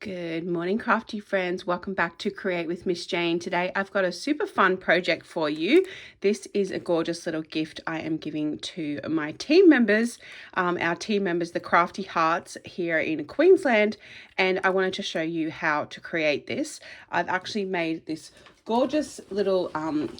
Good morning, crafty friends. Welcome back to Create with Miss Jane. Today I've got a super fun project for you. This is a gorgeous little gift I am giving to my team members, the Crafty Hearts here in Queensland, and I wanted to show you how to create this. I've actually made this gorgeous little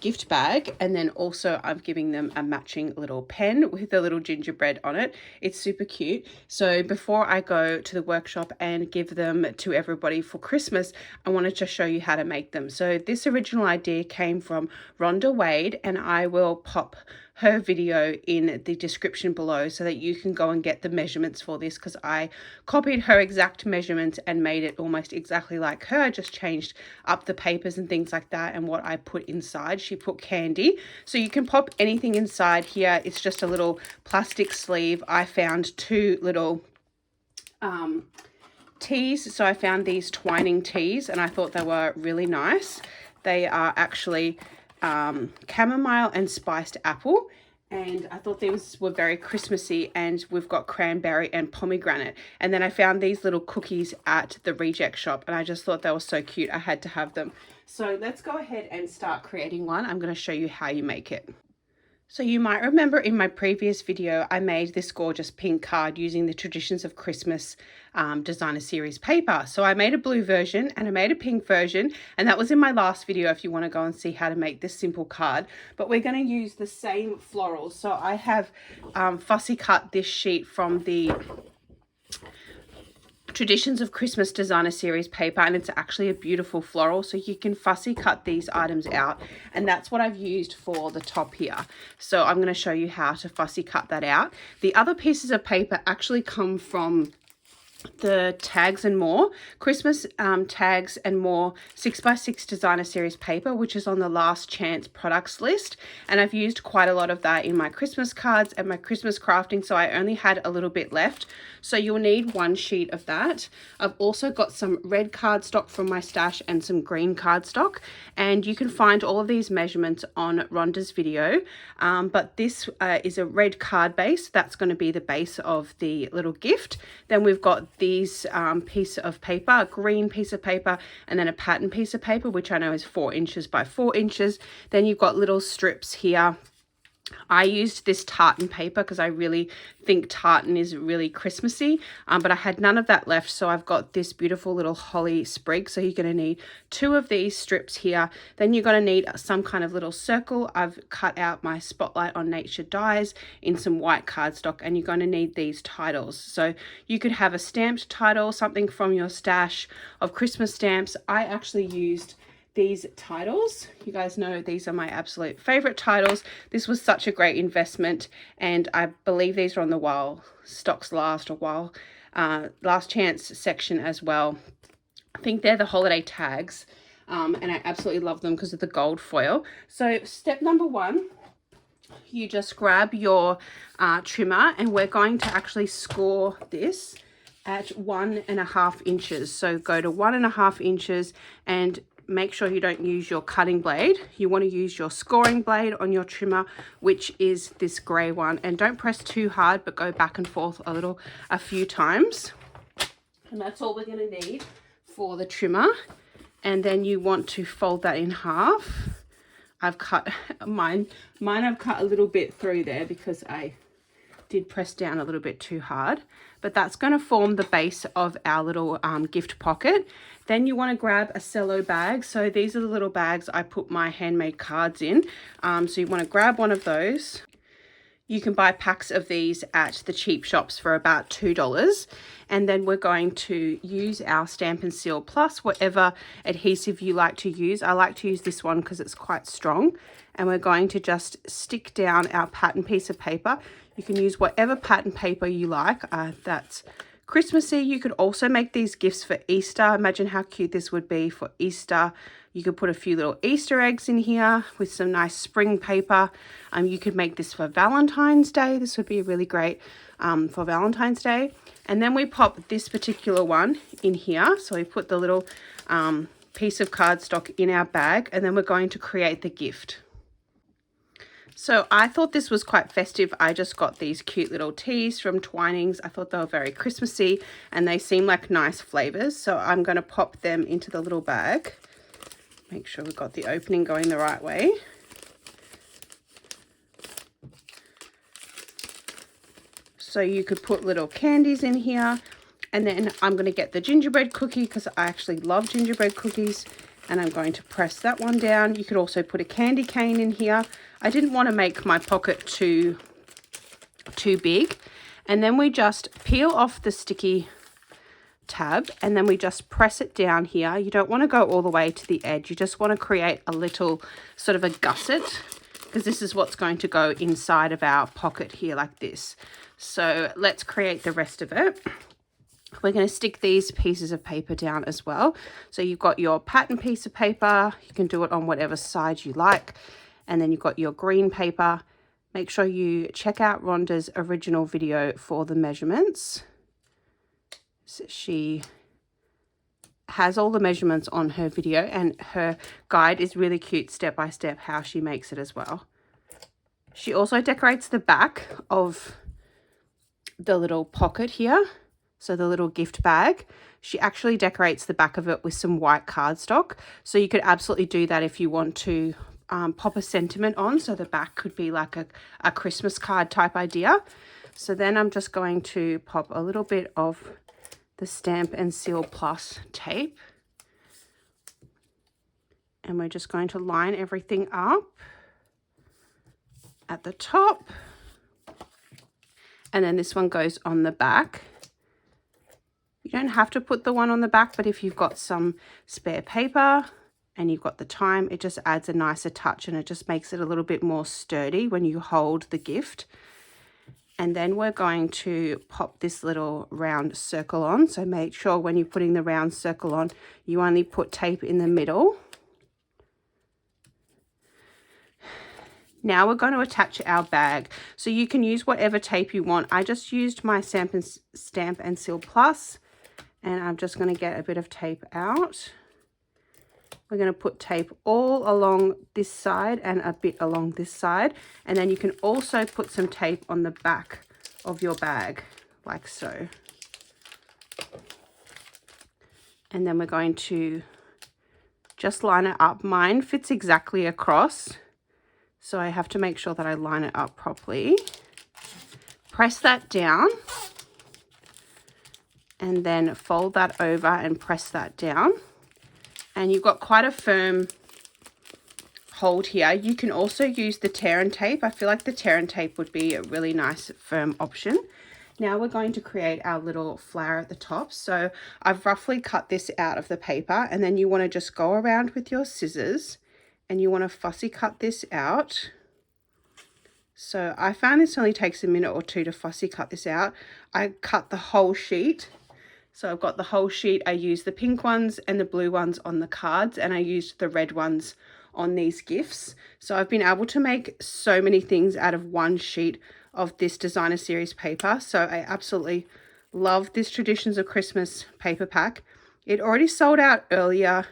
gift bag, and then also I'm giving them a matching little pen with a little gingerbread on it. It's super cute. So before I go to the workshop and give them to everybody for Christmas, I wanted to show you how to make them. So this original idea came from Rhonda Wade, and I will pop her video in the description below so that you can go and get the measurements for this, because I copied her exact measurements and made it almost exactly like her. I just changed up the papers and things like that and what I put inside. She put candy, so you can pop anything inside here. It's just a little plastic sleeve. I found two little teas, so I found these twining teas and I thought they were really nice. They are actually chamomile and spiced apple, and I thought these were very Christmassy, and we've got cranberry and pomegranate. And then I found these little cookies at the reject shop and I just thought they were so cute, I had to have them. So let's go ahead and start creating one. I'm going to show you how you make it. So you might remember in my previous video, I made this gorgeous pink card using the Traditions of Christmas designer series paper. So I made a blue version and I made a pink version, and that was in my last video if you want to go and see how to make this simple card. But we're going to use the same florals. So I have fussy cut this sheet from the Traditions of Christmas designer series paper, and it's actually a beautiful floral, so you can fussy cut these items out, and that's what I've used for the top here. So I'm going to show you how to fussy cut that out. The other pieces of paper actually come from the Tags and More Christmas Tags and More 6x6 designer series paper, which is on the last chance products list, and I've used quite a lot of that in my Christmas cards and my Christmas crafting, so I only had a little bit left. So you'll need one sheet of that. I've also got some red cardstock from my stash and some green cardstock, and you can find all of these measurements on Rhonda's video, but this is a red card base. That's going to be the base of the little gift. Then we've got these piece of paper, a green piece of paper, and then a pattern piece of paper, which I know is 4 inches by 4 inches. Then you've got little strips here. I used this tartan paper because I really think tartan is really Christmassy, but I had none of that left, so I've got this beautiful little holly sprig. So you're going to need 2 of these strips here. Then you're going to need some kind of little circle. I've cut out my Spotlight on Nature dies in some white cardstock, and you're going to need these titles. So you could have a stamped title, something from your stash of Christmas stamps. I actually used these titles. You guys know these are my absolute favorite titles. This was such a great investment, and I believe these are on the While Stocks Last or While Last Chance section as well. I think they're the holiday tags, and I absolutely love them because of the gold foil. So step number 1, you just grab your trimmer, and we're going to actually score this at 1.5 inches. So go to 1.5 inches and make sure you don't use your cutting blade. You want to use your scoring blade on your trimmer, which is this grey one, and don't press too hard, but go back and forth a few times. And that's all we're going to need for the trimmer. And then you want to fold that in half. I've cut mine I've cut a little bit through there because I did press down a little bit too hard, but that's going to form the base of our little gift pocket. Then you want to grab a cello bag. So these are the little bags I put my handmade cards in. So you want to grab one of those. You can buy packs of these at the cheap shops for about $2. And then we're going to use our Stampin' Seal Plus, whatever adhesive you like to use. I like to use this one because it's quite strong. And we're going to just stick down our pattern piece of paper. You can use whatever pattern paper you like. That's Christmassy. You could also make these gifts for Easter. Imagine how cute this would be for Easter. You could put a few little Easter eggs in here with some nice spring paper. You could make this for Valentine's Day. This would be really great for Valentine's Day. And then we pop this particular one in here. So we put the little piece of cardstock in our bag, and then we're going to create the gift. So I thought this was quite festive. I just got these cute little teas from Twinings. I thought they were very Christmassy and they seem like nice flavors. So I'm going to pop them into the little bag. Make sure we've got the opening going the right way. So you could put little candies in here. And then I'm going to get the gingerbread cookie because I actually love gingerbread cookies. And I'm going to press that one down. You could also put a candy cane in here. I didn't want to make my pocket too big. And then we just peel off the sticky tab and then we just press it down here. You don't want to go all the way to the edge. You just want to create a little sort of a gusset because this is what's going to go inside of our pocket here like this. So let's create the rest of it. We're going to stick these pieces of paper down as well. So you've got your pattern piece of paper. You can do it on whatever side you like. And then you've got your green paper. Make sure you check out Rhonda's original video for the measurements. So she has all the measurements on her video and her guide is really cute step by step how she makes it as well. She also decorates the back of the little pocket here. So the little gift bag, she actually decorates the back of it with some white cardstock. So you could absolutely do that if you want to pop a sentiment on. So the back could be like a Christmas card type idea. So then I'm just going to pop a little bit of the Stamp and Seal Plus tape. And we're just going to line everything up at the top. And then this one goes on the back. You don't have to put the one on the back, but if you've got some spare paper and you've got the time, it just adds a nicer touch and it just makes it a little bit more sturdy when you hold the gift. And then we're going to pop this little round circle on. So make sure when you're putting the round circle on, you only put tape in the middle. Now we're going to attach our bag. So you can use whatever tape you want. I just used my Stamp and Seal Plus. And I'm just going to get a bit of tape out. We're going to put tape all along this side and a bit along this side. And then you can also put some tape on the back of your bag, like so. And then we're going to just line it up. Mine fits exactly across, so I have to make sure that I line it up properly. Press that down. And then fold that over and press that down. And you've got quite a firm hold here. You can also use the tear and tape. I feel like the tear and tape would be a really nice firm option. Now we're going to create our little flower at the top. So I've roughly cut this out of the paper and then you want to just go around with your scissors and you want to fussy cut this out. So I found this only takes a minute or two to fussy cut this out. I cut the whole sheet. So I've got the whole sheet. I used the pink ones and the blue ones on the cards and I used the red ones on these gifts. So I've been able to make so many things out of one sheet of this designer series paper. So I absolutely love this Traditions of Christmas paper pack. It already sold out earlier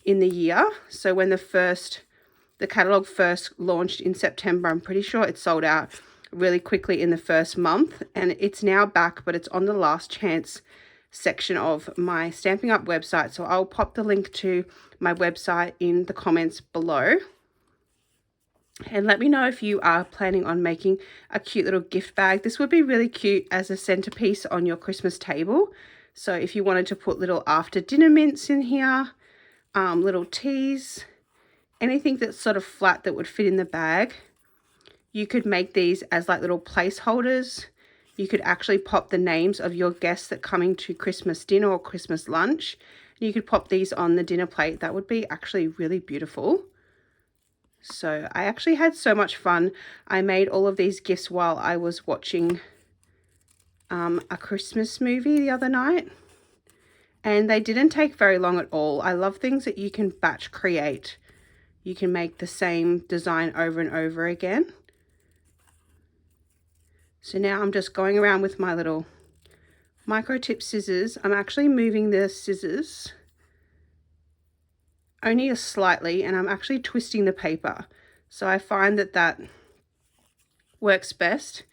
in the year. So when the catalogue first launched in September, I'm pretty sure it sold out really quickly in the first month. And it's now back, but it's on the last chance section of my Stampin' Up website. So I'll pop the link to my website in the comments below. And let me know if you are planning on making a cute little gift bag. This would be really cute as a centerpiece on your Christmas table. So if you wanted to put little after dinner mints in here, little teas, anything that's sort of flat that would fit in the bag, you could make these as like little placeholders. You could actually pop the names of your guests that coming to Christmas dinner or Christmas lunch. You could pop these on the dinner plate. That would be actually really beautiful. So I actually had so much fun. I made all of these gifts while I was watching a Christmas movie the other night. And they didn't take very long at all. I love things that you can batch create. You can make the same design over and over again. So now I'm just going around with my little micro tip scissors. I'm actually moving the scissors only slightly and I'm actually twisting the paper. So I find that works best.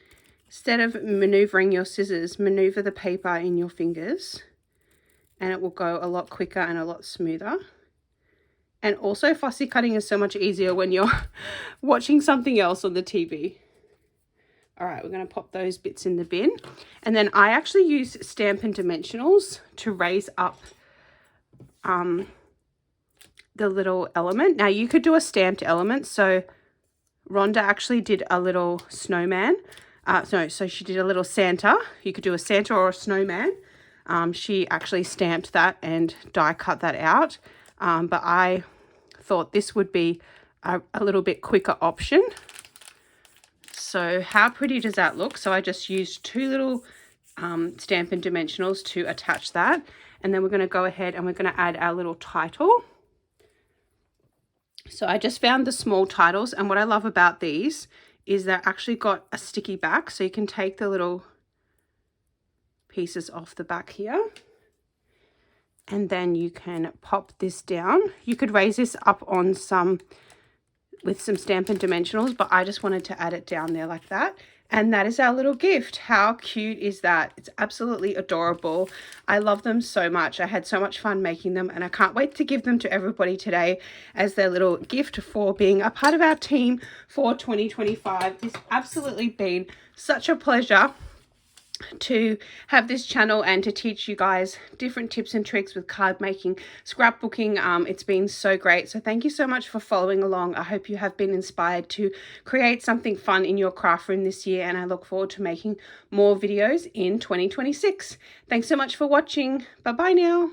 Instead of maneuvering your scissors, maneuver the paper in your fingers and it will go a lot quicker and a lot smoother. And also fussy cutting is so much easier when you're watching something else on the TV. All right, we're going to pop those bits in the bin. And then I actually use Stampin' Dimensionals to raise up the little element. Now you could do a stamped element. So Rhonda actually did a little snowman. So she did a little Santa. You could do a Santa or a snowman. She actually stamped that and die cut that out. But I thought this would be a little bit quicker option. So how pretty does that look? So I just used two little Stampin' Dimensionals to attach that. And then we're going to go ahead and we're going to add our little title. So I just found the small titles, and what I love about these is they're actually got a sticky back, so you can take the little pieces off the back here and then you can pop this down. You could raise this up on with some Stampin' Dimensionals, but I just wanted to add it down there like that. And that is our little gift. How cute is that? It's absolutely adorable. I love them so much. I had so much fun making them, and I can't wait to give them to everybody today as their little gift for being a part of our team for 2025. It's absolutely been such a pleasure to have this channel and to teach you guys different tips and tricks with card making, scrapbooking. It's been so great. So thank you so much for following along. I hope you have been inspired to create something fun in your craft room this year, and I look forward to making more videos in 2026. Thanks so much for watching. Bye bye now.